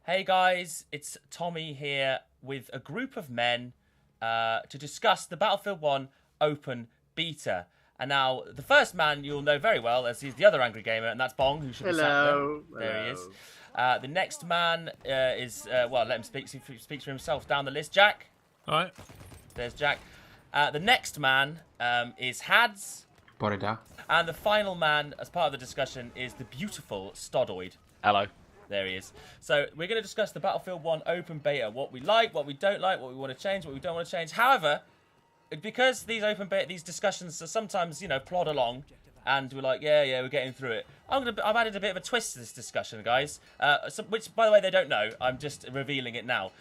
Hey guys, it's Tommy here with a group of men to discuss the Battlefield 1 open beta. And now, the first man you'll know very well as he's the other angry gamer, and that's Bong, who should be sat there. There he is. The next man is, let him speak for himself down the list. Jack. All right. There's Jack. The next man is Hads. Borida. And the final man, as part of the discussion, is the beautiful Stodeh. Hello. There he is. So we're going to discuss the Battlefield 1 open beta, what we like, what we don't like, what we want to change, what we don't want to change. However, because these discussions are sometimes, plod along, and we're like, yeah, we're getting through it. I've added a bit of a twist to this discussion, guys. Which, by the way, they don't know. I'm just revealing it now.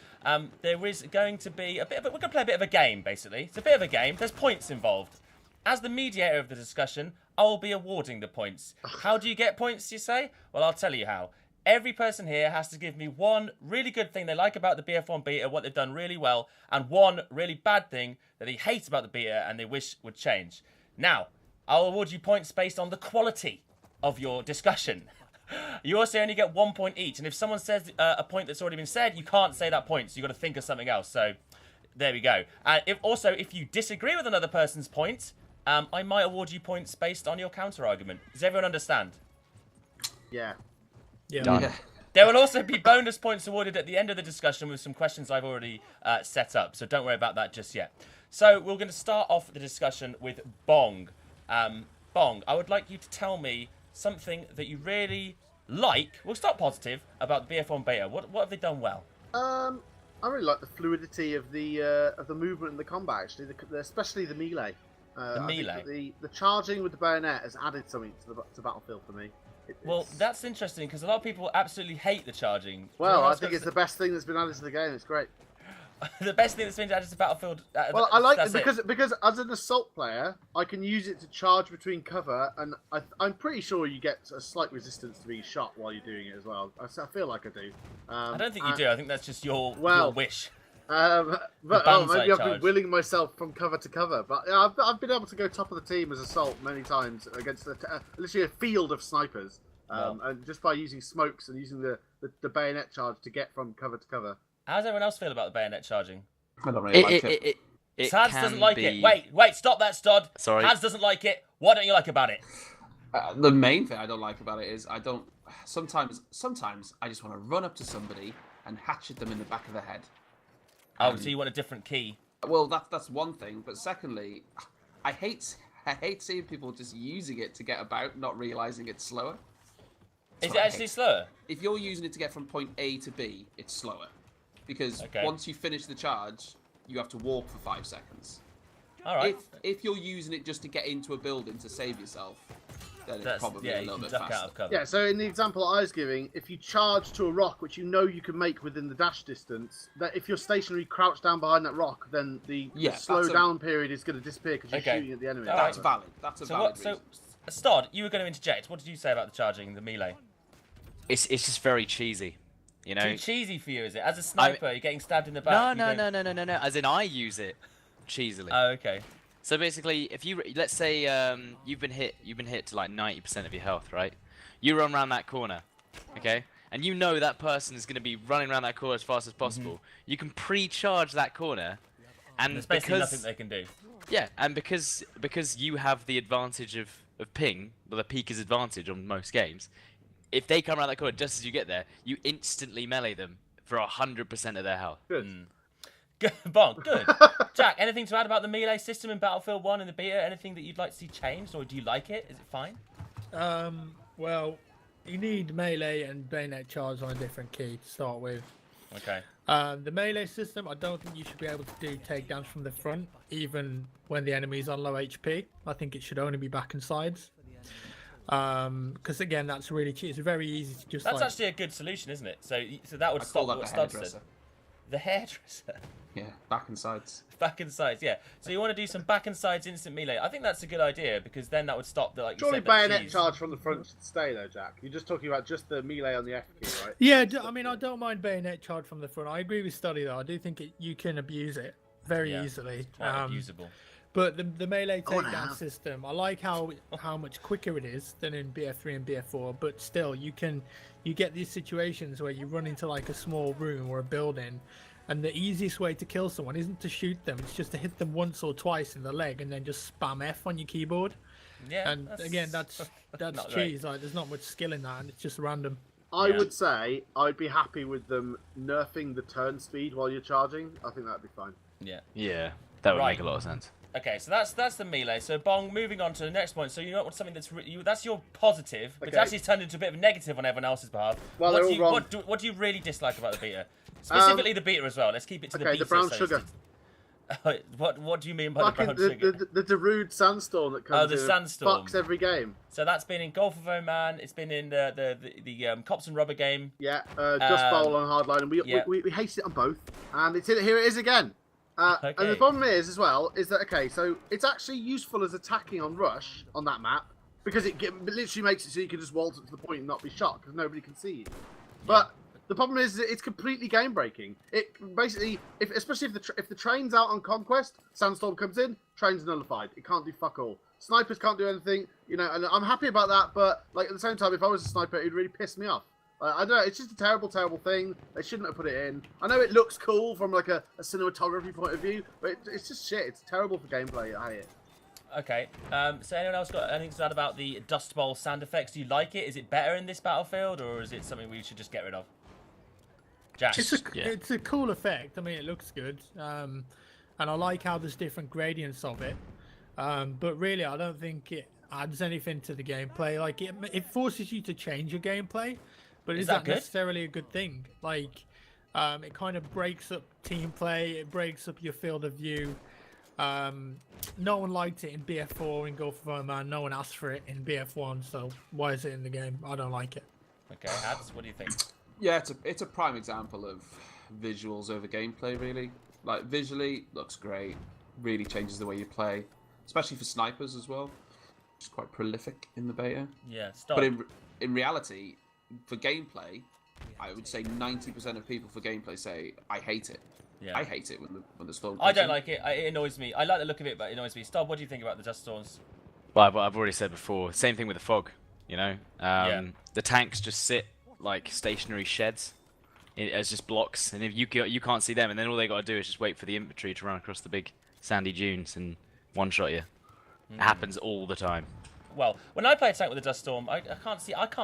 There is going to be we're going to play a bit of a game, basically. It's a bit of a game. There's points involved. As the mediator of the discussion, I will be awarding the points. How do you get points, you say? Well, I'll tell you how. Every person here has to give me one really good thing they like about the BF1 beta, what they've done really well, and one really bad thing that they hate about the beta and they wish would change. Now, I'll award you points based on the quality of your discussion. You also only get 1 point each, and if someone says a point that's already been said, you can't say that point, so you've got to think of something else. So, there we go. And if you disagree with another person's point, I might award you points based on your counter-argument. Does everyone understand? Yeah. Done. There will also be bonus points awarded at the end of the discussion with some questions I've already set up, so don't worry about that just yet. So we're going to start off the discussion with Bong. Bong, I would like you to tell me something that you really like. We'll start positive about the BF1 beta. What have they done well? I really like the fluidity of the movement and the combat. Actually, especially the melee. The melee. The charging with the bayonet has added something to Battlefield for me. Well, that's interesting because a lot of people absolutely hate the charging. Well, I think it's the best thing that's been added to the game. It's great. The best thing that's been added to Battlefield. Well, I like it because as an assault player, I can use it to charge between cover, and I'm pretty sure you get a slight resistance to being shot while you're doing it as well. I feel like I do. I don't think you do. I think that's just your wish. But maybe I've been willing myself from cover to cover. But I've been able to go top of the team as assault many times against literally a field of snipers, and just by using smokes and using the bayonet charge to get from cover to cover. How does everyone else feel about the bayonet charging? I don't really like it. Hads doesn't like it. Wait, stop that, Stod. Sorry. Hads doesn't like it. What don't you like about it? The main thing I don't like about it is sometimes I just want to run up to somebody and hatchet them in the back of the head. Oh, so you want a different key? Well, that's one thing. But secondly, I hate seeing people just using it to get about, not realizing it's slower. Is it actually slower? If you're using it to get from point A to B, it's slower. Because once you finish the charge, you have to walk for 5 seconds. All right. If you're using it just to get into a building to save yourself, then it's probably a little bit faster. Out of cover. Yeah, so in the example I was giving, if you charge to a rock, which you can make within the dash distance, that if you're stationary crouched down behind that rock, then the slow down period is going to disappear because you're shooting at the enemy. That's valid. That's a valid reason. So, Stod, you were going to interject. What did you say about the charging, the melee? It's just very cheesy, you know. Too cheesy for you, is it? As a sniper, you're getting stabbed in the back. No. As in, I use it cheesily. Oh, okay. So basically, if let's say you've been hit to like 90% of your health, right? You run around that corner, okay, and you know that person is going to be running around that corner as fast as possible. You can pre-charge that corner, and there's basically nothing they can do. Yeah, and because you have the advantage of ping, well, the peak is advantage on most games. If they come around that corner just as you get there, you instantly melee them for 100% of their health. Good. Good. Bon, good. Jack, anything to add about the melee system in Battlefield 1 and the beta? Anything that you'd like to see changed, or do you like it? Is it fine? Well, you need melee and bayonet charge on a different key to start with. Okay. The melee system, I don't think you should be able to do takedowns from the front, even when the enemy's on low HP. I think it should only be back and sides. Because again, that's really cheap. It's very easy to just. That's actually a good solution, isn't it? So that would stop what Stod said. The hairdresser. Yeah, back and sides. Back and sides, yeah. So you want to do some back and sides instant melee. I think that's a good idea because then that would stop the Surely bayonet charge from the front should stay though, Jack. You're just talking about just the melee on the F key, right? Yeah, I mean, I don't mind bayonet charge from the front. I agree with Stodeh though. I do think you can abuse it very easily. Quite abusable. But the melee I wanna takedown have- system, I like how much quicker it is than in BF3 and BF4. But still, you get these situations where you run into like a small room or a building, and the easiest way to kill someone isn't to shoot them; it's just to hit them once or twice in the leg and then just spam F on your keyboard. Yeah. And again, that's not great. cheese. Like, there's not much skill in that, and it's just random. I Yeah. would say I'd be happy with them nerfing the turn speed while you're charging. I think that'd be fine. Yeah. Yeah, that would Right. make a lot of sense. Okay, so that's the melee. So Bong, moving on to the next point. So you know what, something that's your positive, but Okay. actually it's turned into a bit of a negative on everyone else's behalf. Well, what they're do all you, wrong. what do you really dislike about the beta? Specifically the beta as well. Let's keep it to the Okay, beta. the brown so sugar. what do you mean by the brown Fucking sugar? the Darude Sandstorm that comes Oh, the in and Sandstorm. fucks every game. So that's been in Golf of Oman. It's been in the Cops and Rubber game. Yeah, Just Bowl on Hardline, and yeah. we hated it on both. And here it is again. And Okay. the problem is, as well, is that, okay, so it's actually useful as attacking on Rush on that map, because it literally makes it so you can just waltz it to the point and not be shot, because nobody can see you. But the problem is that it's completely game breaking. It basically, especially if the train's out on Conquest, Sandstorm comes in, train's nullified. It can't do fuck all. Snipers can't do anything, you know, and I'm happy about that, but like at the same time, if I was a sniper, it'd really piss me off. I don't know, it's just a terrible, terrible thing. They shouldn't have put it in. I know it looks cool from like a cinematography point of view, but it's just shit. It's terrible for gameplay. I hate it. Okay. So anyone else got anything to add about the Dust Bowl sound effects? Do you like it? Is it better in this Battlefield, or is it something we should just get rid of? Jack. It's a cool effect. I mean, it looks good, and I like how there's different gradients of it. But really, I don't think it adds anything to the gameplay. Like it forces you to change your gameplay, but Is is that that good? necessarily a good thing? Like, it kind of breaks up team play. It breaks up your field of view. No one liked it in BF4 in Gulf of Oman. No one asked for it in BF1. So why is it in the game? I don't like it. Okay, Ads, what do you think? Yeah, it's a prime example of visuals over gameplay, really. Like, visually, looks great. Really changes the way you play, especially for snipers as well. It's quite prolific in the beta. Yeah, stop. But in reality, for gameplay, I would say 90% of people for gameplay say, I hate it. Yeah. I hate it when the storm I comes don't in. like it. It annoys me. I like the look of it, but it annoys me. Stop. What do you think about the Dust Storms? Well, I've already said before. Same thing with the fog. You know, Yeah. the tanks just sit like stationary sheds as just blocks, and if you can't see them, and then all they got to do is just wait for the infantry to run across the big sandy dunes and one-shot you. It happens all the time. Well, when I play a tank with a Dust Storm, I can't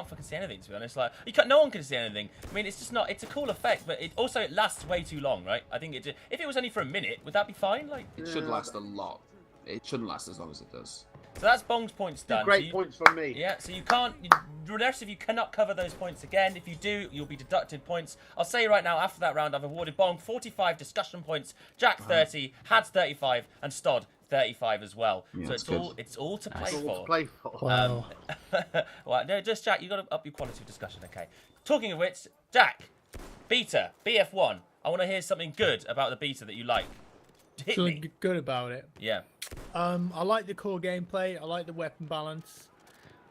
fucking see anything, to be honest. Like, no one can see anything. I mean, it's just not. It's a cool effect, but it lasts way too long, right? I think if it was only for a minute, would that be fine? Like, It should last a lot. It shouldn't last as long as it does. so that's Bong's points done. Great points from me. Yeah, so you can't. The rest of you cannot cover those points again. If you do, you'll be deducted points. I'll say right now, after that round, I've awarded Bong 45 discussion points, Jack 30, Hads 35, and Stod 35 as well. Yeah, so that's it's all to play It's all for. to play for. Wow. Well, no, just Jack, you got to up your quality of discussion, okay? Talking of which, Jack, beta, BF1. I want to hear something good about the beta that you like. Hit me. Something good about it. Yeah. I like the core gameplay. I like the weapon balance.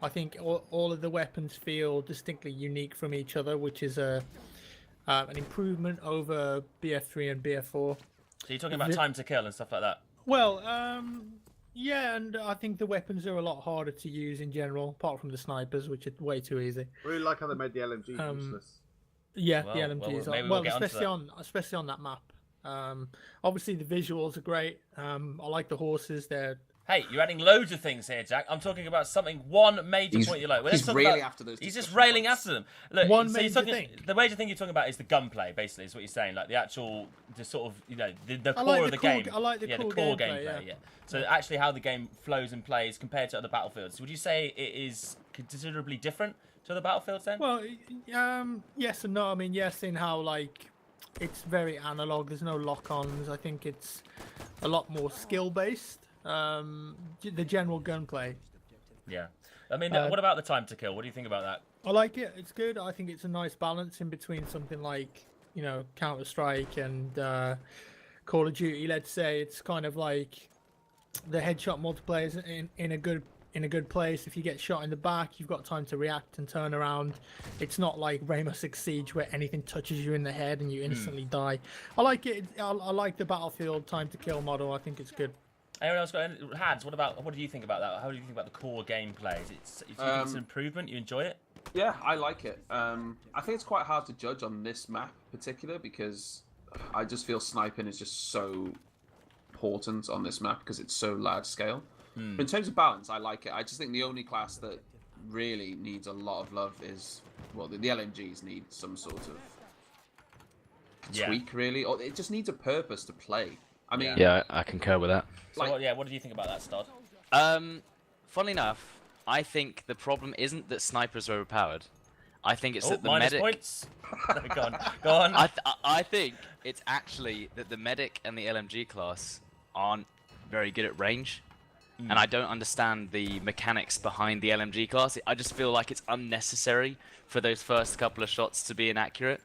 I think all of the weapons feel distinctly unique from each other, which is an improvement over BF3 and BF4. So you're talking about time to kill and stuff like that. Well, yeah, and I think the weapons are a lot harder to use in general, apart from the snipers, which are way too easy. I really like how they made the LMG useless. Yeah, Well, the LMGs maybe are we'll get onto especially on that map. Obviously the visuals are great. I like the horses. They're Hey, you're adding loads of things here, Jack. I'm talking about one major point you like. Well, let's He's talk really about- after those. He's just discussion railing points. after them. Look, One so you're major talking, thing. the major thing you're talking about is the gunplay, basically, is what you're saying. Like the actual, the sort of, the core like of the the core- game. I like the yeah, core the core gameplay, gameplay. yeah. So actually, how the game flows and plays compared to other battlefields. Would you say it is considerably different to the battlefields then? well, yes and no. I mean, yes, in how like it's very analog. There's no lock-ons. I think it's a lot more skill-based. The general gunplay. Yeah. I mean, what about the time to kill? What do you think about that? I like it. It's good. I think it's a nice balance in between something like, Counter-Strike and Call of Duty. Let's say it's kind of like the headshot multiplayer is in a good place. If you get shot in the back, you've got time to react and turn around. It's not like Rainbow Six Siege where anything touches you in the head and you instantly die. I like it. I like the Battlefield time to kill model. I think it's good. Anyone else got any? Hads, what do you think about that? How do you think about the core gameplay? Do you think it's an improvement? You enjoy it? Yeah, I like it. I think it's quite hard to judge on this map in particular because I just feel sniping is just so important on this map because it's so large scale. But in terms of balance, I like it. I just think the only class that really needs a lot of love is, well, the LMGs need some sort of tweak, really. Or it just needs a purpose to play. I mean... Yeah, I concur with that. So, what do you think about that, Stod? Funnily enough, I think the problem isn't that snipers are overpowered. I think it's that the minus medic... points? Go on. I think it's actually that the medic and the LMG class aren't very good at range. And I don't understand the mechanics behind the LMG class. I just feel like it's unnecessary for those first couple of shots to be inaccurate.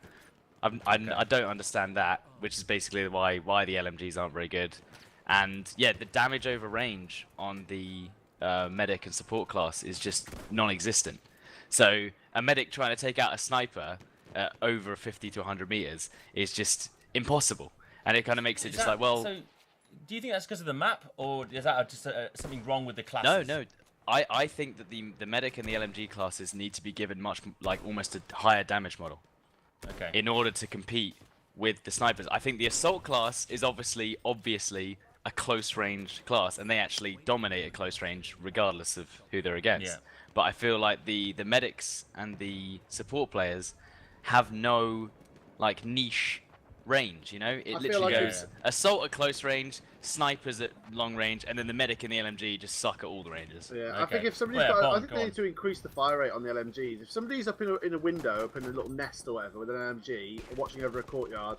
I don't understand that, which is basically why the LMGs aren't very good. And yeah, the damage over range on the medic and support class is just non-existent. So a medic trying to take out a sniper over 50 to 100 meters is just impossible. And it kind of makes it just like, well... So, do you think that's because of the map, or is that just something wrong with the classes? No. I think that the medic and the LMG classes need to be given almost a higher damage model. Okay. In order to compete with the snipers. I think the assault class is obviously a close range class, and they actually dominate at close range regardless of who they're against. Yeah. But I feel like the medics and the support players have no niche range, you know? It literally goes assault at close range, snipers at long range, and then the medic and the LMG just suck at all the ranges. Yeah, Okay. I think if somebody's I think they need to increase the fire rate on the LMGs. If somebody's up in a window, up in a little nest or whatever with an LMG, or watching over a courtyard,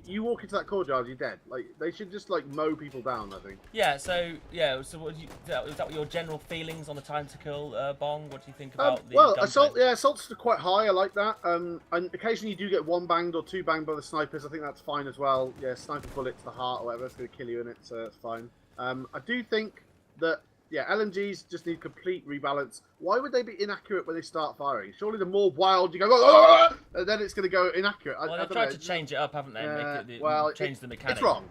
you walk into that courtyard, you're dead. Like, they should just mow people down, I think. Yeah. So is that your general feelings on the time to kill, Bong? What do you think about the gunplay? Assaults are quite high. I like that. And occasionally you do get one banged or two banged by the snipers. I think that's fine as well. Yeah, sniper bullet to the heart or whatever, it's going to kill you in it, so it's fine. I do think that LMGs just need complete rebalance. Why would they be inaccurate when they start firing? Surely the more wild you go, and then it's going to go inaccurate. Well, they've tried to change it up, haven't they? Change the mechanics. It's wrong.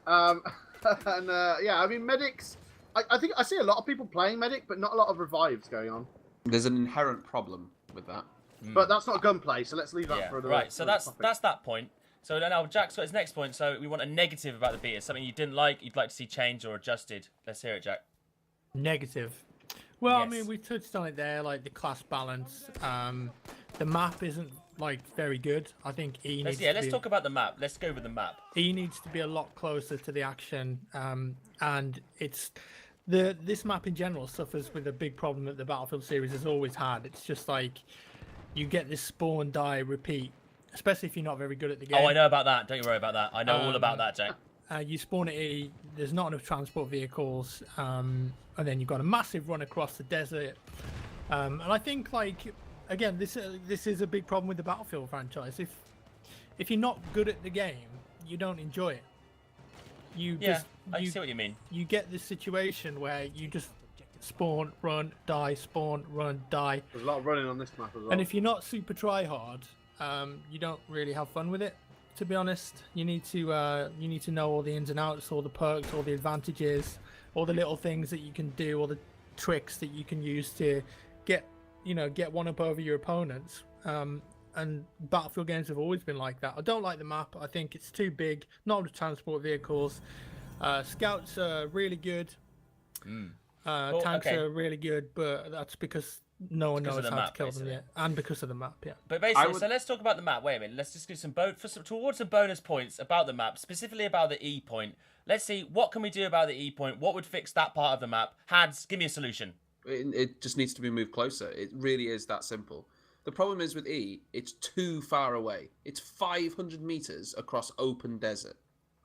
I mean, medics. I think I see a lot of people playing medic, but not a lot of revives going on. There's an inherent problem with that. But that's not gunplay, so let's leave that for the right. So that's that point. So now Jack's got his next point. So we want a negative about the beta, something you didn't like, you'd like to see changed or adjusted. Let's hear it, Jack. Negative. Well, Yes. I mean, we touched on it there, the class balance. The map isn't very good. I think Let's talk about the map. Let's go with the map. E needs to be a lot closer to the action, and it's this map in general suffers with a big problem that the Battlefield series has always had. It's just you get this spawn, die, repeat, especially if you're not very good at the game. Oh, I know about that. Don't you worry about that. I know all about that, Jack. You spawn at E, there's not enough transport vehicles, and then you've got a massive run across the desert. And I think, again, this is a big problem with the Battlefield franchise. If you're not good at the game, you don't enjoy it. I see what you mean. You get this situation where you just spawn, run, die, spawn, run, die. There's a lot of running on this map as well. And if you're not super try hard, you don't really have fun with it. To be honest, you need to know all the ins and outs, all the perks, all the advantages, all the little things that you can do, all the tricks that you can use to get one up over your opponents. And Battlefield games have always been like that. I don't like the map. I think it's too big. Not enough transport vehicles. Scouts are really good. Tanks are really good, but that's because no one knows how to kill them yet, and because of the map, yeah. But basically, so let's talk about the map. Wait a minute. Let's just do towards some bonus points about the map, specifically about the E point. Let's see what can we do about the E point. What would fix that part of the map? Hads, give me a solution. It just needs to be moved closer. It really is that simple. The problem is with E, it's too far away. It's 500 meters across open desert.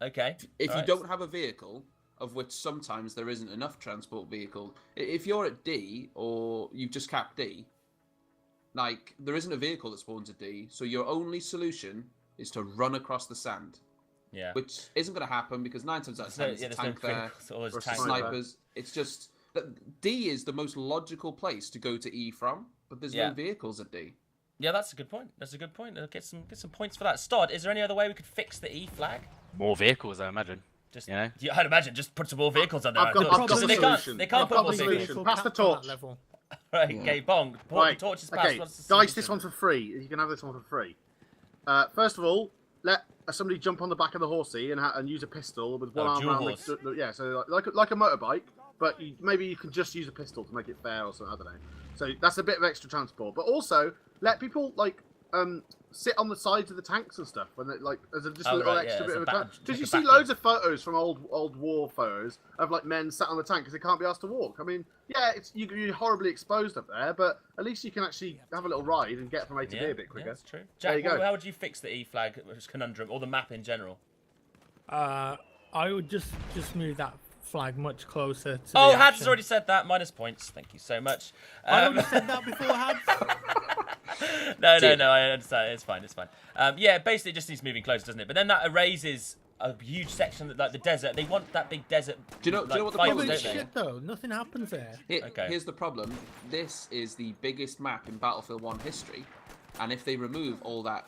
Okay. If you don't have a vehicle, of which sometimes there isn't enough transport vehicle. If you're at D or you've just capped D, there isn't a vehicle that spawns at D, so your only solution is to run across the sand. Yeah. Which isn't going to happen because 9 times out of 10 there's a tank there, or snipers. It's just that D is the most logical place to go to E from, but there's no vehicles at D. Yeah, that's a good point. Get some points for that. Stod, is there any other way we could fix the E flag? More vehicles, I imagine. Just, You know? yeah, I'd imagine just put some more vehicles on there. I've got a they solution. They can't I've put got more a vehicles. solution. Pass the torch. Right, okay, Bong. Right. Torch is Okay, passed. dice this one for free. You can have this one for free. First of all, let somebody jump on the back of the horsey and use a pistol with one arm dual around horse. yeah, so like a motorbike, but maybe you can just use a pistol to make it fair or something. I don't know. So that's a bit of extra transport, but also let people sit on the sides of the tanks and stuff when they as a little extra bit of a transport. Did you see loads of photos from old war photos of men sat on the tank because they can't be asked to walk? I mean, yeah, you're horribly exposed up there, but at least you can actually have a little ride and get from A to B a bit quicker. Yeah, that's true. Jack, there you go. How would you fix the E flag conundrum or the map in general? I would just move that flag much closer to. Oh, the Hads action. has already said that. Minus points. Thank you so much. I already said that before, Hads. No, I understand. It's fine. Yeah, basically it just needs moving closer, doesn't it? But then that erases a huge section that, the desert. They want that big desert. Do you know what the fight, problem don't is? they? Shit though, nothing happens there. Okay. Here's the problem. This is the biggest map in Battlefield 1 history, and if they remove all that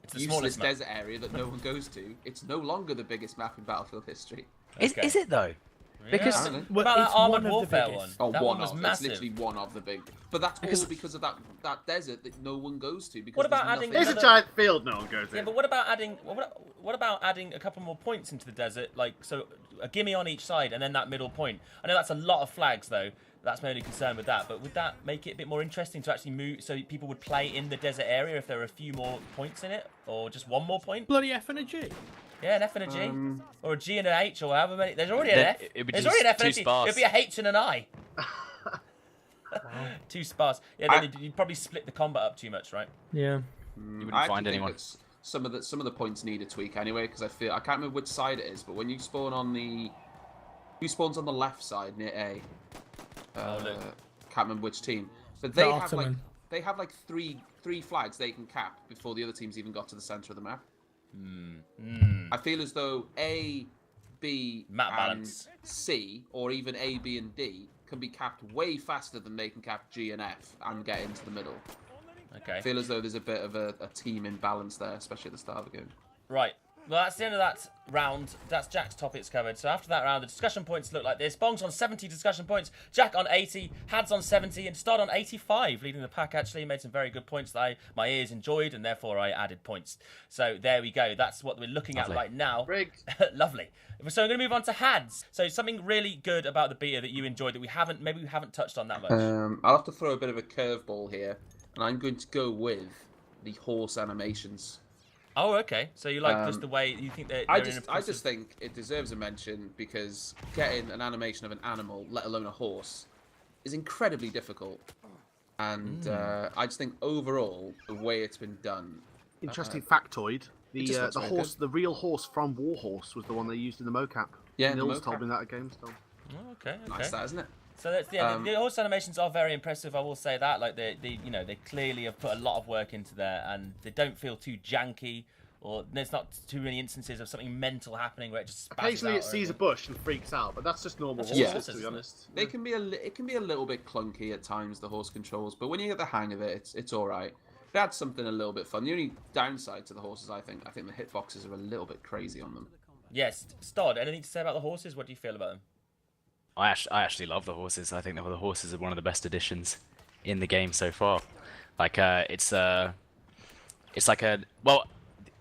It's the useless smallest map. desert area that no one goes to, it's no longer the biggest map in Battlefield history. Okay. Is it though? Because I don't know. What about it's that Armored one of the Warfare biggest. one? Oh, That one one was of. massive. It's literally one of the big. But that's all because of that desert that no one goes to. Because What about there's adding nothing- It's a giant field no one goes in. Yeah, but what about adding? What about adding a couple more points into the desert? So a gimme on each side, and then that middle point. I know that's a lot of flags, though. That's my only concern with that. But would that make it a bit more interesting to actually move, so people would play in the desert area if there were a few more points in it, or just one more point? Bloody F and a G. Yeah, an F and a G, or a G and an H, or however many. There's already an Then F. it would There's just already an F too and a G. sparse. It'd be a H and an I. Too sparse. Yeah, then you'd probably split the combat up too much, right? Yeah. you wouldn't I find actually think anyone. it's some of the points need a tweak anyway, because I can't remember which side it is, but when you spawn on who spawns on the left side near A? look. Can't remember which team, but they have Ottoman. three flags they can cap before the other teams even got to the center of the map. I feel as though A, B, Map and balance. C, or even A, B, and D can be capped way faster than they can cap G and F and get into the middle. Okay. I feel as though there's a bit of a team imbalance there, especially at the start of the game. Right. Well, that's the end of that round. That's Jack's topics covered. So after that round, the discussion points look like this. Bong's on 70 discussion points, Jack on 80, Had's on 70, and Stod on 85, leading the pack. Actually, he made some very good points that my ears enjoyed, and therefore I added points. So there we go. That's what we're looking Lovely. at right now. Rigged. Lovely. So I'm going to move on to Had's. So something really good about the beta that you enjoyed that we haven't touched on that much. I'll have to throw a bit of a curveball here, and I'm going to go with the horse animations. Oh, okay. So you like just the way you think that I just think it deserves a mention because getting an animation of an animal, let alone a horse, is incredibly difficult. And I just think overall the way it's been done. Interesting factoid: it just looks very the real horse from Warhorse was the one they used in the mocap. Yeah, in the Nils mocap. told me that at GameStop. Oh, okay. Nice, that isn't it? So that's the horse animations are very impressive. I will say that. Like they clearly have put a lot of work into there, and they don't feel too janky, or there's not too many instances of something mental happening where it just spazzes Occasionally, out it sees a or bush and freaks out, but that's just normal That's horses, just to be horses, honest. It can be a little bit clunky at times, the horse controls, but when you get the hang of it, it's all right. It adds something a little bit fun. The only downside to the horses, I think the hitboxes are a little bit crazy on them. Yes, Stod. Anything to say about the horses? What do you feel about them? I actually love the horses. I think that the horses are one of the best additions in the game so far. Like it's like a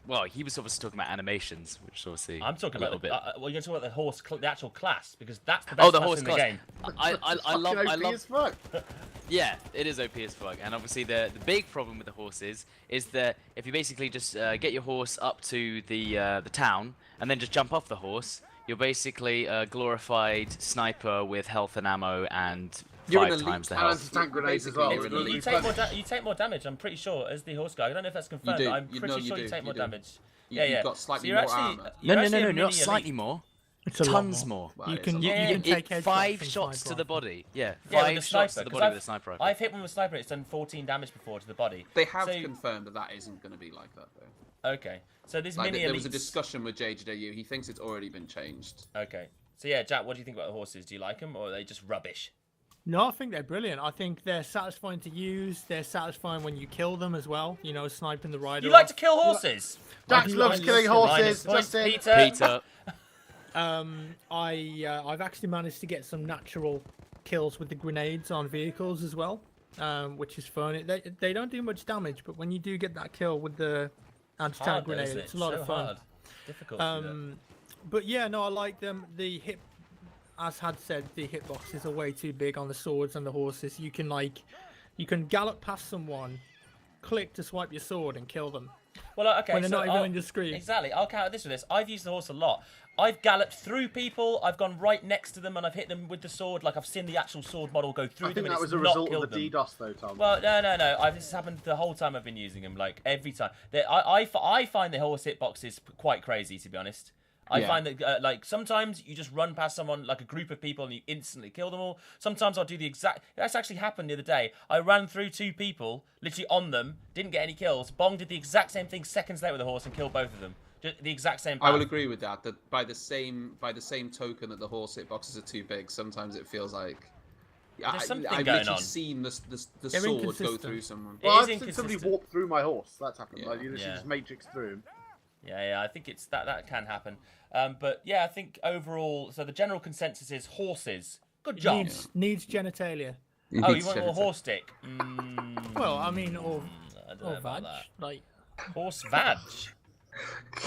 well, he was obviously talking about animations, which obviously I'm talking a about little bit. well, you're talking about the horse, the actual class, because that's the best The class horse in class. the game. I love Fucking OP as fuck. Yeah, it is OP as fuck. And obviously the big problem with the horses is that if you basically just get your horse up to the town and then just jump off the horse, you're basically a glorified sniper with health and ammo and You're an 5 elite times the And health. anti-tank grenades as Basically, well. you're an You elite take more damage. I'm pretty sure as the horse guy. I don't know if that's confirmed. do. But I'm You pretty know you sure you do. take more You do. damage. You've Yeah. got slightly so you're more actually, armor. you're No, actually a not mini slightly elite. more. It's a lot Tons more. more. Well, You it's can a you lot. can take headshots 5 from shots to sniper the rifle. body. Yeah, Yeah, 5 with the shots to sniper, the 'cause body with a sniper rifle. I've hit one with a sniper. It's done 14 damage before to the body. They have So- confirmed that isn't going to be like that though. Okay, so this Like, mini there was a elites. discussion with JJU. He thinks it's already been changed. Okay, so yeah, Jack, what do you think about the horses? Do you like them, or are they just rubbish? No, I think they're brilliant. I think they're satisfying to use. They're satisfying when you kill them as well. You know, sniping the rider. You like off. to kill horses? Jax loves killing Minus horses. points, Justin. Peter. Peter. I've actually managed to get some natural kills with the grenades on vehicles as well, which is fun. They don't do much damage, but when you do get that kill with the anti-tank grenade, it's a lot of fun. Hard. Difficult to do that. But yeah, no, I like them. The hit, as had said, the hitboxes are way too big on the swords and the horses. You can gallop past someone, click to swipe your sword and kill them. Well, okay, when they're not even on your screen. Exactly. I'll counter this with this. I've used the horse a lot. I've galloped through people. I've gone right next to them and I've hit them with the sword. Like I've seen the actual sword model go through them. I think and that was it's a not result killed of the them. DDoS, though, Tom. Well, no. This has happened the whole time I've been using them. Like every time. I find the horse hitboxes quite crazy, to be honest. I find that like sometimes you just run past someone, like a group of people, and you instantly kill them all. Sometimes I'll do the exact. That's actually happened the other day. I ran through 2 people, literally on them, didn't get any kills. Bong did the exact same thing seconds later with the horse and killed both of them. Just the exact same path. I will agree with that. That by the same token that the horse hitboxes are too big, sometimes it feels like. There's something I've going literally on. seen the sword go through someone. Well, I've It is seen somebody inconsistent. walk through my horse. That's happened. Yeah. Like, you literally just matrix through him. Yeah, I think it's that can happen. But yeah, I think overall, so the general consensus is horses. Good job. Needs genitalia. Oh, you want a horse dick? Well, I mean, or I don't know about vag. that. Like, Horse vag.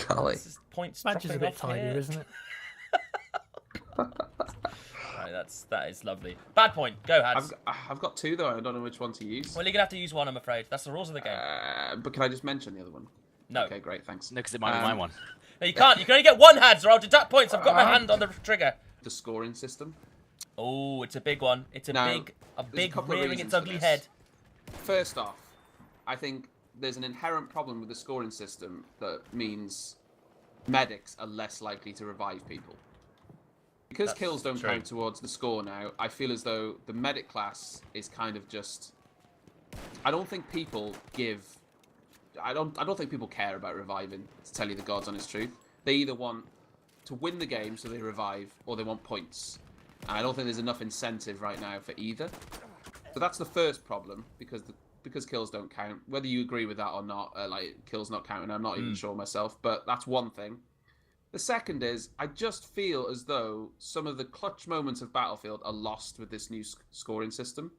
Golly. This is points vag is a dropping bit off tidier, here. isn't it? Right, that is lovely. Bad point. Go, Hads. I've got 2 though. I don't know which one to use. Well, you're gonna have to use one, I'm afraid. That's the rules of the game. But can I just mention the other one? No. Okay, great, thanks. No, because it might be my one. No, you can't. You can only get 1, Hads, or I'll deduct points. I've got my hand on the trigger. The scoring system. Oh, it's a big one. It's a Now, big couple of rearing reasons its for ugly this. head. First off, I think there's an inherent problem with the scoring system that means medics are less likely to revive people. Because That's kills don't true. count towards the score now, I feel as though the medic class is kind of just... I don't think people think people care about reviving, to tell you the God's honest truth. They either want to win the game, so they revive, or they want points. And I don't think there's enough incentive right now for either. So that's the first problem, because kills don't count. Whether you agree with that or not, like kills not counting, I'm not even sure myself. But that's one thing. The second is, I just feel as though some of the clutch moments of Battlefield are lost with this new scoring system.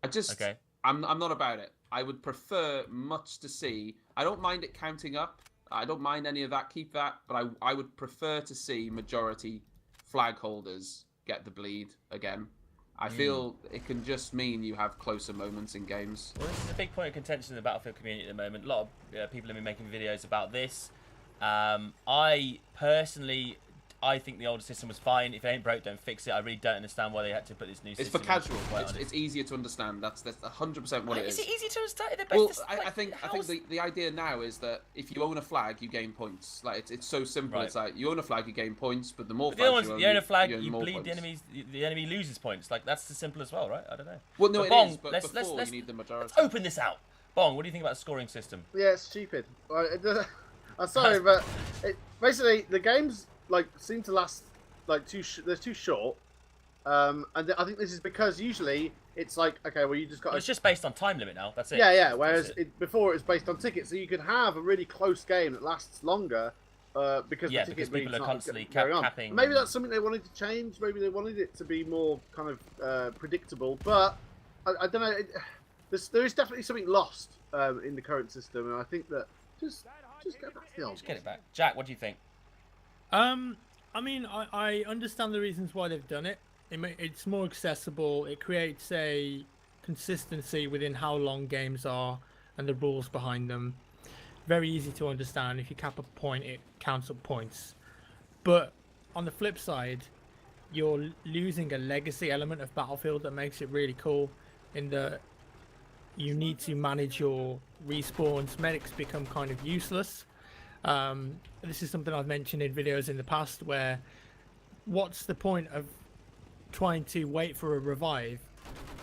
Okay. I'm not about it. I would prefer much to see. I don't mind it counting up. I don't mind any of that. Keep that. But I would prefer to see majority flag holders get the bleed again. I feel it can just mean you have closer moments in games. Well, this is a big point of contention in the Battlefield community at the moment. A lot of people have been making videos about this. I think the older system was fine. If it ain't broke, don't fix it. I really don't understand why they had to put this new It's system for casual. in, to be quite honest. It's easier to understand. That's 100% what it is. Is it easy to understand? Well, I think the idea now is that if you own a flag, you gain points. Like it's so simple. Right. It's like you own a flag, you gain points, but the more The other flags ones, you you own a flag, earn you more bleed points. the enemies. The enemy loses points. Like that's as simple as well, right? I don't know. Well, no, Bong, it is. But let's before you need the majority. let's open this out. Bong, what do you think about the scoring system? Yeah, it's stupid. I'm sorry, but basically the games like seem to last like they're too short. And I think this is because usually it's like, okay, well you just got. Well, it's just based on time limit now. That's it. Yeah. Whereas before it was based on tickets, so you could have a really close game that lasts longer because the ticket people are constantly going on. capping. Maybe that's something they wanted to change. Maybe they wanted it to be more kind of predictable. But I don't know. There is definitely something lost in the current system, and I think that just go back to the old. Just get it back. Jack, what do you think? I mean, I understand the reasons why they've done it. It's more accessible. It creates a consistency within how long games are and the rules behind them. Very easy to understand. If you cap a point, it counts up points. But on the flip side, you're losing a legacy element of Battlefield that makes it really cool. In that you need to manage your respawns. Medics become kind of useless. This is something I've mentioned in videos in the past, where what's the point of trying to wait for a revive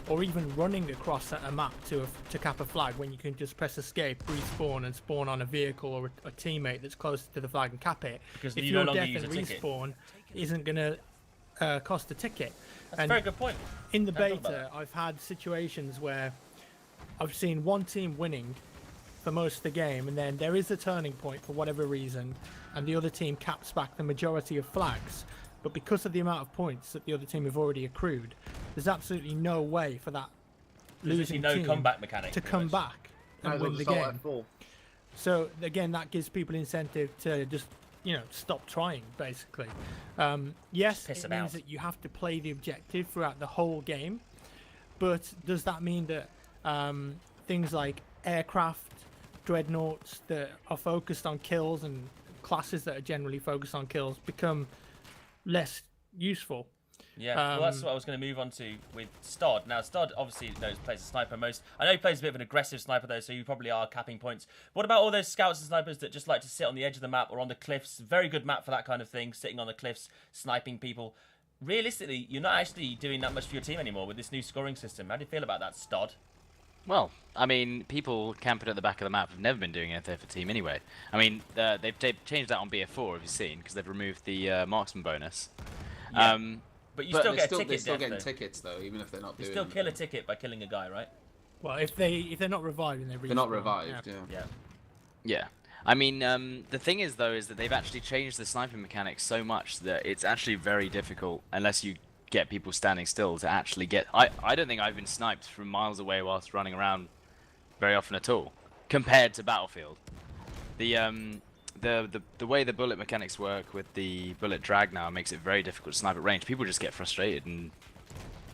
or even running across a map to cap a flag when you can just press escape, respawn and spawn on a vehicle or a teammate that's close to the flag and cap it? Because if you your no longer death use and a ticket. respawn isn't going to cost a ticket. That's a very good point. In the I hadn't thought about beta, I've had situations where I've seen one team winning for most of the game, and then there is a turning point for whatever reason, and the other team caps back the majority of flags. But because of the amount of points that the other team have already accrued, there's absolutely no way for that losing team comeback mechanic to come back and win the game. So again, that gives people incentive to just, stop trying, basically. Yes, it means that you have to play the objective throughout the whole game, but does that mean that things like aircraft, dreadnoughts that are focused on kills and classes that are generally focused on kills become less useful? Yeah, well, that's what I was going to move on to with Stod. Now, Stod obviously plays a sniper most. I know he plays a bit of an aggressive sniper, though, so you probably are capping points. What about all those scouts and snipers that just like to sit on the edge of the map or on the cliffs? Very good map for that kind of thing, sitting on the cliffs, sniping people. Realistically, you're not actually doing that much for your team anymore with this new scoring system. How do you feel about that, Stod? Well, I mean, people camping at the back of the map have never been doing anything for team anyway. I mean, they've changed that on BF4, have you seen? Because they've removed the marksman bonus. Yeah. But you still get a ticket. They're still getting tickets though, even if they're not doing. You still kill a ticket by killing a guy, right? Well, if they're not revived, then they're not revived. Yeah. Yeah. I mean, the thing is though, is that they've actually changed the sniping mechanics so much that it's actually very difficult, unless you get people standing still, to actually get. I don't think I've been sniped from miles away whilst running around very often at all, compared to Battlefield. The way the bullet mechanics work with the bullet drag now makes it very difficult to snipe at range. People just get frustrated, and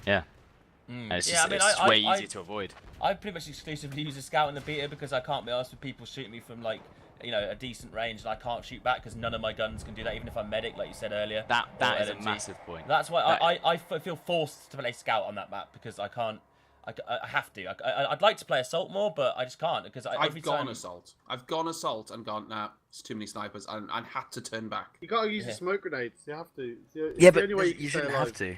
and it's just it's way easier to avoid. I pretty much exclusively use a scout in the beta because I can't be asked with people shooting me from like a decent range, and I can't shoot back because none of my guns can do that, even if I'm medic, like you said earlier. That is a massive point. That's why I feel forced to play scout on that map because I can't. I have to. I'd like to play assault more, but I just can't because I've gone assault. I've gone assault and gone, nah, it's too many snipers, and had to turn back. You gotta use the smoke grenades. You have to. It's the only way you shouldn't have to.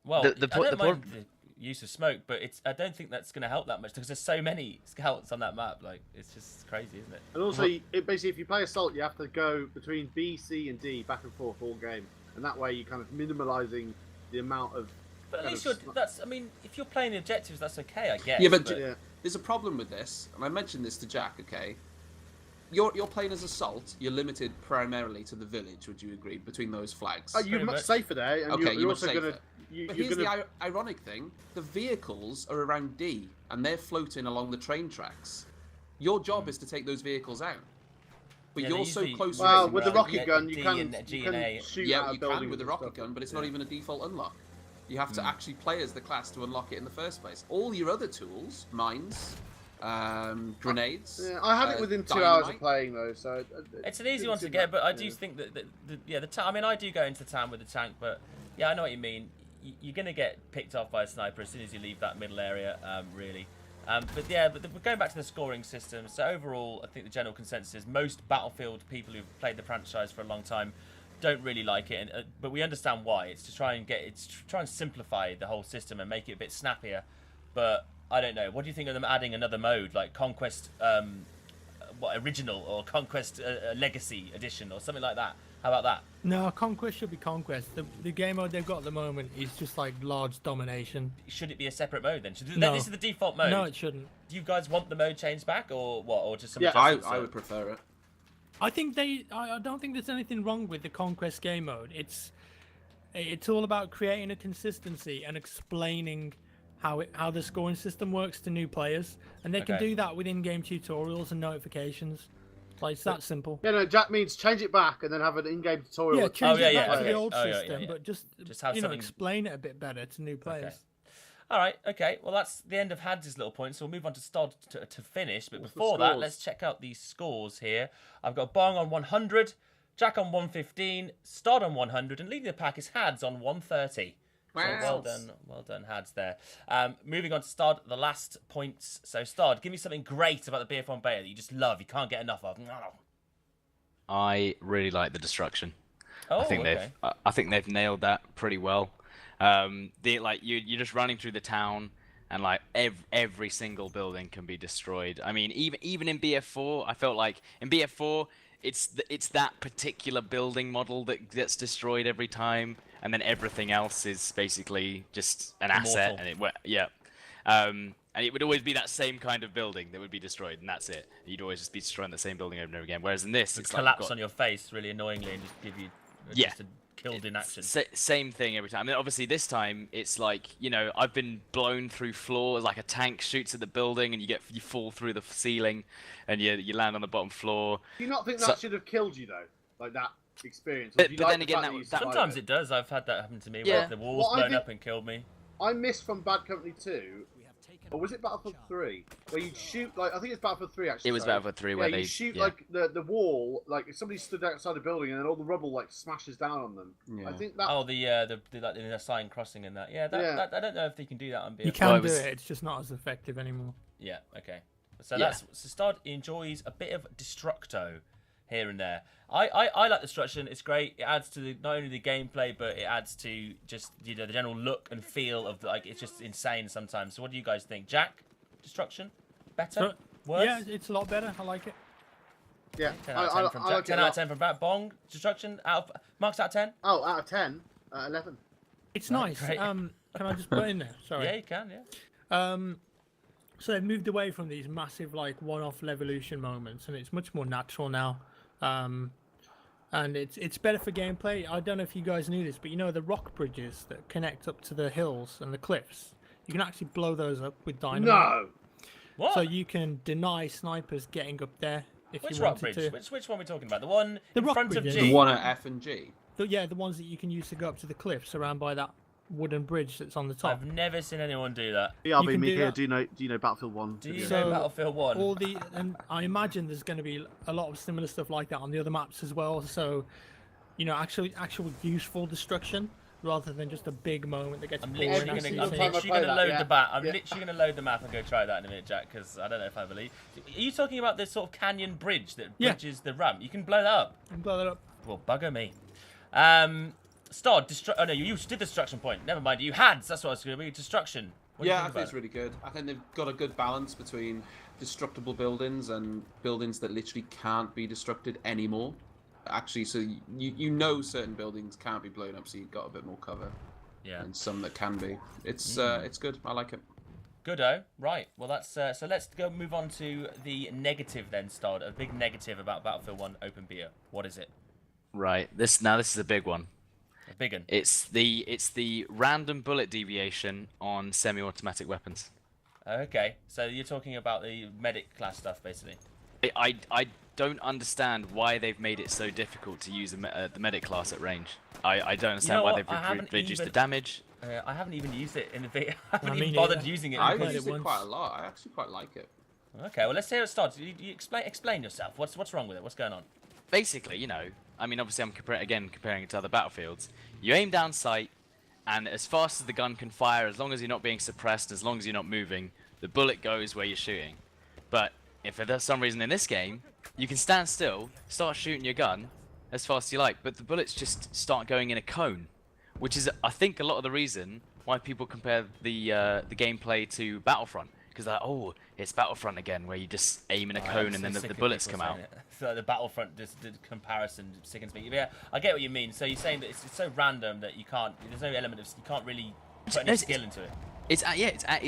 Well, I don't mind the use of smoke, but I don't think that's going to help that much because there's so many scouts on that map. Like, it's just crazy, isn't it? And also, basically, if you play assault, you have to go between B, C, and D back and forth all game, and that way you're kind of minimalising the amount of. But at least I mean, if you're playing the objectives, that's okay, I guess. Yeah, but there's a problem with this, and I mentioned this to Jack. Okay, you're playing as assault. You're limited primarily to the village. Would you agree? Between those flags. You're much safer there. And okay, you're also safer. But here's the ironic thing: the vehicles are around D, and they're floating along the train tracks. Your job is to take those vehicles out. But you're so close. Well, with the rocket gun, you can shoot. Yeah, you can with the rocket gun, but it's not even a default unlock. You have to actually play as the class to unlock it in the first place. All your other tools, mines, grenades. Yeah, I had it within 2 hours of playing though, so it's an easy one to get. But I do think that the I mean, I do go into the town with the tank, but yeah, I know what you mean. You're gonna get picked off by a sniper as soon as you leave that middle area, really. But we're going back to the scoring system. So overall, I think the general consensus is most Battlefield people who've played the franchise for a long time don't really like it, but we understand why. It's to try and simplify the whole system and make it a bit snappier. But I don't know. What do you think of them adding another mode like Conquest, original or Conquest Legacy Edition or something like that? How about that? No, Conquest should be Conquest. The game mode they've got at the moment is just like large domination. Should it be a separate mode then? No. This is the default mode. No, it shouldn't. Do you guys want the mode changed back or what? Or just some I would prefer it. I don't think there's anything wrong with the Conquest game mode. It's all about creating a consistency and explaining how the scoring system works to new players, and they can do that with in-game tutorials and notifications. Like, it's that simple. Yeah, no, Jack means change it back and then have an in-game tutorial. Yeah, change it back to the old system, but just have something... explain it a bit better to new players. Okay. All right, okay. Well, that's the end of Had's little point, so we'll move on to Stod to finish. But before that, let's check out these scores here. I've got Bong on 100, Jack on 115, Stod on 100, and leading the pack is Hads on 130. Wow. So well done, Hads there. Moving on to Stod, the last points. So Stod, give me something great about the BF1 beta that you just love, you can't get enough of. I really like the destruction. Oh, I think they've nailed that pretty well. You're just running through the town, and like every single building can be destroyed. I mean, even in BF4, I felt like in BF4, it's that particular building model that gets destroyed every time, and then everything else is basically just an asset. And And it would always be that same kind of building that would be destroyed, and that's it. You'd always just be destroying the same building over and over again. Whereas in this, it's collapse like on your face really annoyingly and just give you just a killed in action. Same thing every time. I mean, obviously this time it's like, you know, I've been blown through floors, like a tank shoots at the building and you fall through the ceiling and you land on the bottom floor. Do you not think that should have killed you though? Like that experience? But then again, sometimes it does. I've had that happen to me Yeah. where the walls blown up and killed me. I missed from Bad Company 2, or was it Battlefield 3? Where you'd shoot, like, I think it's Battlefield 3 actually. It was Battlefield 3 where you shoot like the wall, like if somebody stood outside the building and then all the rubble like smashes down on them. Yeah. I think that. Oh, the like the assigned crossing and that. Yeah, that I don't know if they can do that on BF. You can do it. It's just not as effective anymore. Yeah. Okay. So that's Stod enjoys a bit of destructo here and there. I like destruction. It's great. It adds to not only the gameplay, but it adds to just the general look and feel of like it's just insane sometimes. So what do you guys think, Jack? Destruction, better, worse? Yeah, it's a lot better. I like it. Yeah, 10 out of 10 from Jack. 10 out of 10 from Bat. Bong. Destruction marks out of 10. Oh, out of 10, 11. It's nice. Great. Can I just put in there? Sorry. Yeah, you can. Yeah. So they've moved away from these massive like one-off Levolution moments, and it's much more natural now. And it's better for gameplay. I don't know if you guys knew this, but you know the rock bridges that connect up to the hills and the cliffs, you can actually blow those up with dynamite. No. What? So you can deny snipers getting up there if Which you rock wanted bridge? to. Which one are we talking about? The one The in rock front of bridges. G. The one at F and G. Yeah, the ones that you can use to go up to the cliffs around by that wooden bridge that's on the top. I've never seen anyone do that. BRB, can do Mika, that. do you know Battlefield 1? Do you So, know Battlefield 1? And I imagine there's going to be a lot of similar stuff like that on the other maps as well. So, you know, actual useful destruction rather than just a big moment that gets I'm boring. literally after going you to see it. load the map. I'm Yeah. literally going to load the map and go try that in a minute, Jack, because I don't know if I believe. Are you talking about this sort of canyon bridge that bridges the ramp? You can blow that up. And blow that up. Well, bugger me. Stod, oh no, you did destruction point. Never mind, you had. That's what I was going to be. Destruction. What do you Yeah, I think think it's about really good. I think they've got a good balance between destructible buildings and buildings that literally can't be destructed anymore. Actually, so you know certain buildings can't be blown up, so you've got a bit more cover. it? Yeah. And some that can be. It's good. I like it. Goodo. Right. Well, that's so. Let's go move on to the negative then, Stod. A big negative about Battlefield 1 Open Beta. What is it? Right. This is a big one. A big one. It's the random bullet deviation on semi-automatic weapons. Okay. So you're talking about the medic class stuff, basically. I don't understand why they've made it so difficult to use the medic class at range. I don't understand why they've reduced the damage. I haven't even used it in the beta. I haven't even mean, bothered using it. I played used it it once. quite a lot. I actually quite like it. Okay. Well, let's hear it starts. You explain yourself. What's wrong with it? What's going on? Basically, you know, I mean, obviously I'm comparing it to other battlefields. You aim down sight, and as fast as the gun can fire, as long as you're not being suppressed, as long as you're not moving, the bullet goes where you're shooting. But if for some reason in this game, you can stand still, start shooting your gun as fast as you like, but the bullets just start going in a cone, which is, I think, a lot of the reason why people compare the gameplay to Battlefront. Because they're like, oh, it's Battlefront again, where you just aim in a cone and then the bullets come out. So the Battlefront, the comparison sickens me. Yeah, I get what you mean. So you're saying that it's so random that you can't. There's no element of you can't really put any skill into it. It's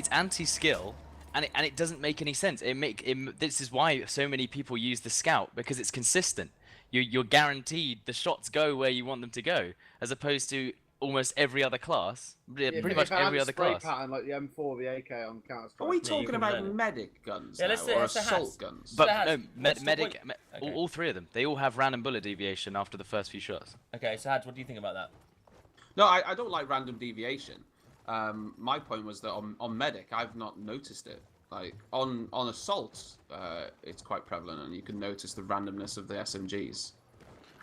anti-skill, and it doesn't make any sense. This is why so many people use the Scout, because it's consistent. You're guaranteed the shots go where you want them to go, as opposed to almost every other class, pretty much every other class. Pattern like the M4, the AK on Counter-Strike. Are we you talking can about learn it. medic guns Yeah, now, let's or say assault has. guns? But So no, what's the medic, point? Okay. all three of them, they all have random bullet deviation after the first few shots. Okay, so Hads, what do you think about that? No, I don't like random deviation. My point was that on medic, I've not noticed it. Like on assault, it's quite prevalent, and you can notice the randomness of the SMGs.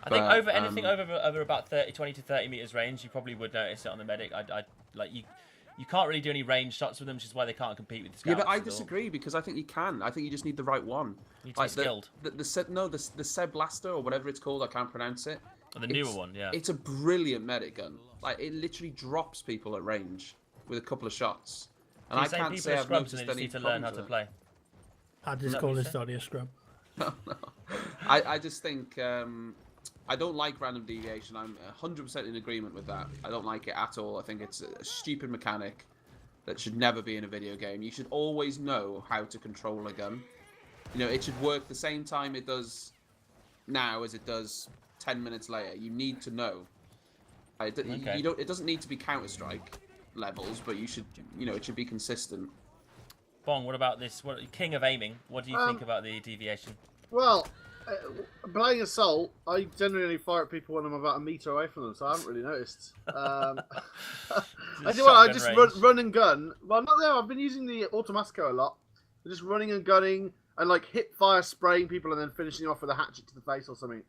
I think over anything over about 20 to 30 meters range, you probably would notice it on the medic. I like you can't really do any range shots with them, which is why they can't compete with the Scouts. Yeah, but I disagree, because I think you can. I think you just need the right one. You need to be skilled. The Seb Blaster or whatever it's called, I can't pronounce it. The newer one, yeah. It's a brilliant medic gun. Like it literally drops people at range with a couple of shots. And I can't say I've scrubs and noticed they just any need to learn how to problems play. I just call this Stodeh a scrub. with it. I just think I don't like random deviation. I'm 100% in agreement with that. I don't like it at all. I think it's a stupid mechanic. that should never be in a video game. You should always know how to control a gun. You know, it should work the same time it does now as it does 10 minutes later. You need to know. It doesn't need to be Counter-Strike levels, but you should, it should be consistent. Bong, what about this? King of aiming. What do you think about the deviation? Well, playing Assault, I generally fire at people when I'm about a meter away from them, so I haven't really noticed. I just run and gun. Well, not there. I've been using the Automasco a lot. Just running and gunning and like hip fire spraying people and then finishing off with a hatchet to the face or something.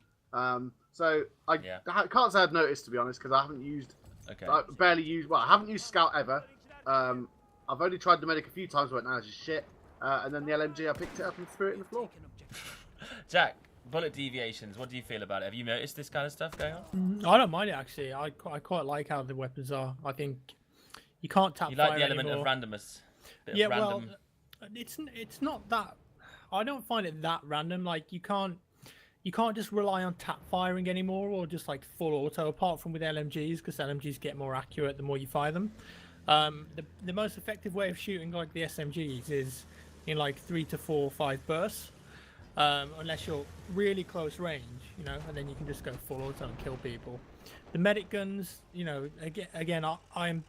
So I can't say I've noticed, to be honest, because I haven't used. Okay. I barely used. Well, I haven't used Scout ever. I've only tried the medic a few times, but now it's just shit. And then the LMG, I picked it up and threw it in the floor. Jack, bullet deviations. What do you feel about it? Have you noticed this kind of stuff going on? I don't mind it actually. I quite like how the weapons are. I think you can't tap. You like fire the element anymore. of randomness. Well, it's not that. I don't find it that random. Like you can't just rely on tap firing anymore, or just like full auto. Apart from with LMGs, because LMGs get more accurate the more you fire them. The most effective way of shooting like the SMGs is in like 3 to 4 or 5 bursts. Unless you're really close range, and then you can just go full auto and kill people. The medic guns, again, I've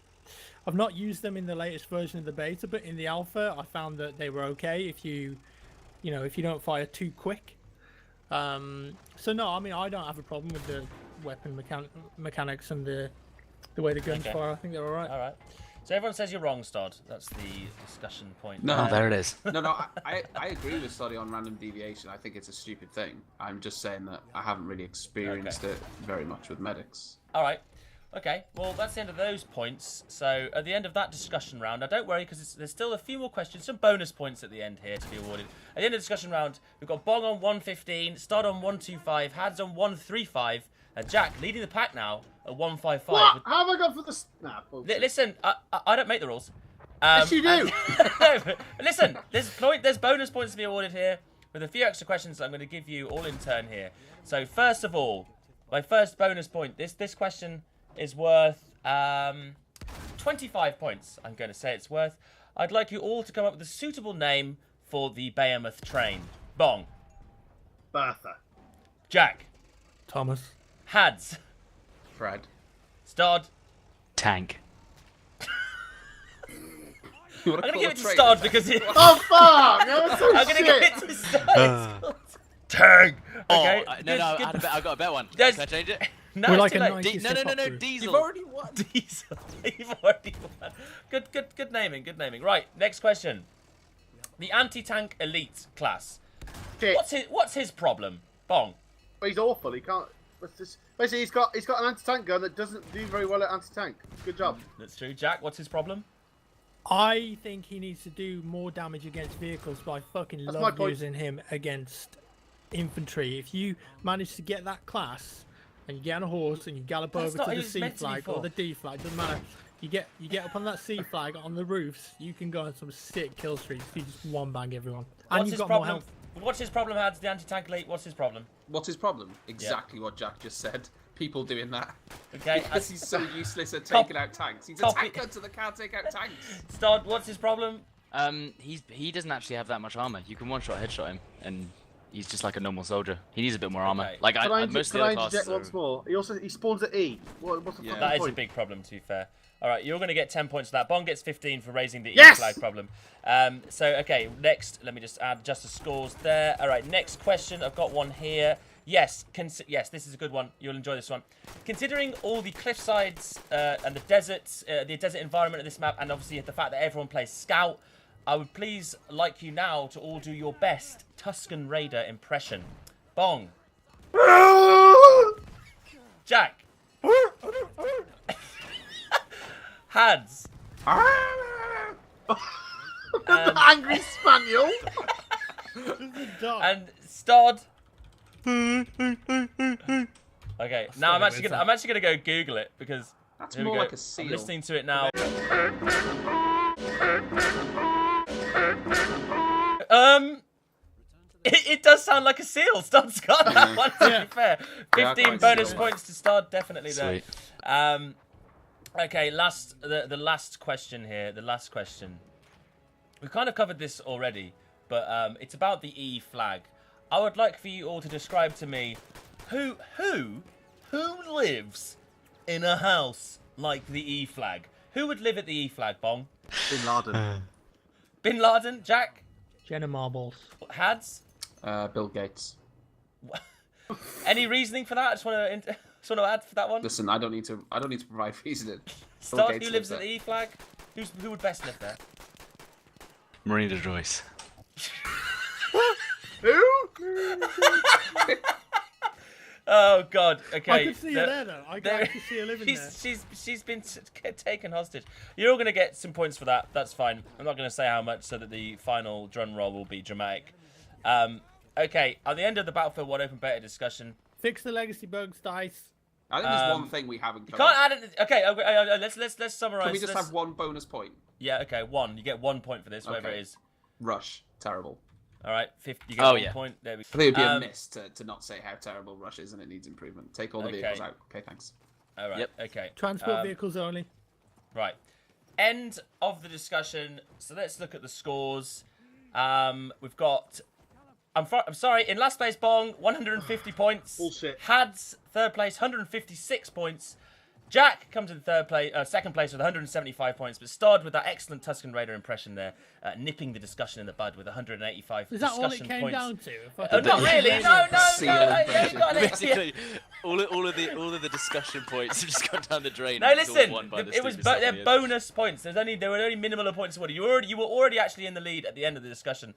not used them in the latest version of the beta, but in the alpha, I found that they were okay if you don't fire too quick. So no, I mean, I don't have a problem with the weapon mechanics and the way the guns fire. I think they're all right. All right. So everyone says you're wrong, Stod. That's the discussion point. No, there it is. No, I agree with Stodeh on random deviation. I think it's a stupid thing. I'm just saying that I haven't really experienced it very much with medics. All right. Okay, well, that's the end of those points. So at the end of that discussion round, now don't worry, because there's still a few more questions, some bonus points at the end here to be awarded. At the end of the discussion round, we've got Bong on 115, Stod on 125, Hads on 135, and Jack leading the pack now at 155. What? How have I gone for the snap? Listen, I don't make the rules. Yes, you do. Listen, there's bonus points to be awarded here with a few extra questions that I'm going to give you all in turn here. So first of all, my first bonus point. This question is worth 25 points. I'm going to say it's worth. I'd like you all to come up with a suitable name for the Behemoth train. Bong. Bertha. Jack. Thomas. Hads. Fred. Stod. Tank. I'm going to give it to Stod because it... Oh, fuck! I'm going to give it to Stod. Tag. Okay. No, I've got a better one. There's... Can I change it? No, We're it's like too late. No, Diesel. You've already won. Diesel. You've already won. Good naming. Good naming. Right. Next question. The anti-tank elite class. Shit. What's his problem? Bong. Well, he's awful. He can't. Basically, he's got an anti-tank gun that doesn't do very well at anti-tank. Good job. That's true. Jack, what's his problem? I think he needs to do more damage against vehicles, but I fucking love using him against infantry. If you manage to get that class and you get on a horse and you gallop over to the C flag or the D flag, doesn't matter. You get up on that C flag on the roofs, you can go on some sick kill streaks. You just one bang everyone. And you've got more health. What's his problem, Hads? The anti-tank elite. What's his problem? What's his problem? Exactly what Jack just said. People doing that. Okay. Because he's so useless at taking out tanks. He's a tank hunter that can't take out tanks. Stod, what's his problem? He doesn't actually have that much armor. You can one-shot headshot him, and he's just like a normal soldier. He needs a bit more armor. Like Can I interject once more? He spawns at E. What's the That is a big problem, to be fair. All right, you're going to get 10 points for that. Bong gets 15 for raising the E flag problem. Okay, next, let me just add just the scores there. All right, next question. I've got one here. Yes, this is a good one. You'll enjoy this one. Considering all the cliff sides and the desert environment of this map, and obviously the fact that everyone plays Scout, I would please like you now to all do your best Tusken Raider impression. Bong. Jack. Hads. The angry spaniel. And Stod. Okay, now I'm actually gonna go Google it because that's more like a seal. I'm listening to it now. It does sound like a seal. Stod's got that one, to be fair. 15 bonus points to Stod, definitely there. Okay, the last question here. The last question. We've kind of covered this already, but it's about the E flag. I would like for you all to describe to me who lives in a house like the E flag. Who would live at the E flag, Bong? Bin Laden. Bin Laden, Jack? Jenna Marbles. Hads? Bill Gates. Any reasoning for that? I just want to add for that one. Listen, I don't need to provide reasoning. Stodeh, who lives at the E flag? Who would best live there? Marina Joyce. Who? Oh God. Okay. I could see her there though. I could actually see her living there. She's been taken hostage. You're all gonna get some points for that. That's fine. I'm not gonna say how much so that the final drum roll will be dramatic. Okay. At the end of the Battlefield 1 open beta discussion. Fix the legacy bugs, Dice. I think there's one thing we haven't You covered. can't add it. Okay. Let's summarize. Can we just have one bonus point? Yeah. Okay. One. You get 1 point for this, whatever Okay. it is. Rush. Terrible. All right. 50. You get 1 yeah. point. There we go. I think it'd be a miss to not say how terrible Rush is and it needs improvement. Take all the vehicles out. Okay, thanks. All right. Yep. Okay. Transport vehicles only. Right. End of the discussion. So let's look at the scores. We've got. I'm sorry. In last place, Bong, 150 points. Bullshit. Hads, third place, 156 points. Jack comes in second place with 175 points. But Stodeh with that excellent Tusken Raider impression there, nipping the discussion in the bud with 185 Is that all it discussion came points. down to? Not really. No. Basically, all of the discussion points have just gone down the drain. No, and it's all listen. won by the It was stupid they're stuff. bonus points. There were only minimal of points. You were already actually in the lead at the end of the discussion.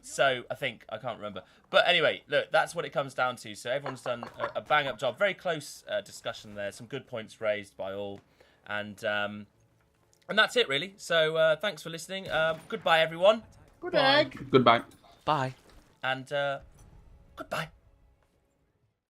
So I can't remember. But anyway, look, that's what it comes down to. So everyone's done a bang up job. Very close discussion there. Some good points raised by all, and that's it really. So thanks for listening. Goodbye everyone. Good egg. Goodbye. Bye. And goodbye.